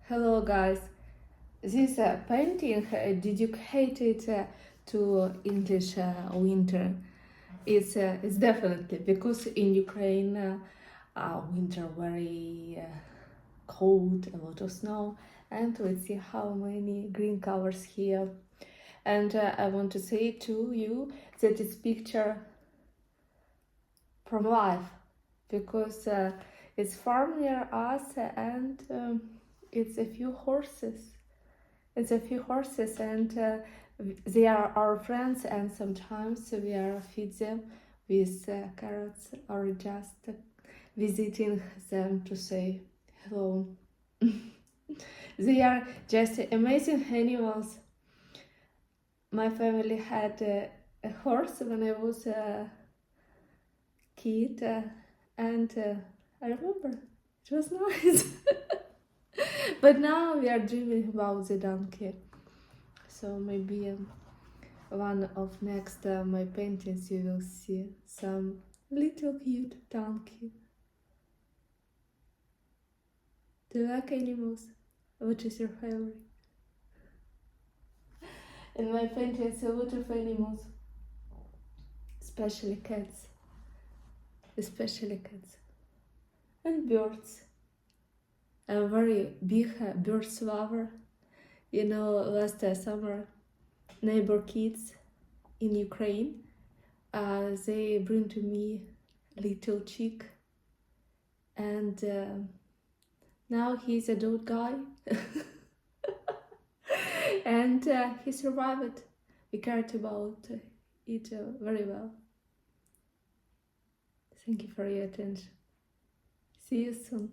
Hello guys, this painting dedicated to English winter. It's definitely because in Ukraine winter very cold, a lot of snow, and we see how many green colors here. And I want to say to you that it's picture from life because it's farm near us and it's a few horses. It's a few horses and they are our friends, and sometimes we are feed them with carrots or just visiting them to say hello. They are just amazing animals. My family had a horse when I was a kid and I remember it was nice. But now we are dreaming about the donkey. So maybe one of next my paintings you will see some little cute donkey. Do you like animals? Which is your favorite? In my paintings a lot of animals, especially cats. Especially cats. And birds. I'm a very big bird lover. You know, last summer, neighbor kids in Ukraine, they bring to me little chick, and now he's a dog guy, and he survived. We cared about it very well. Thank you for your attention. See you soon.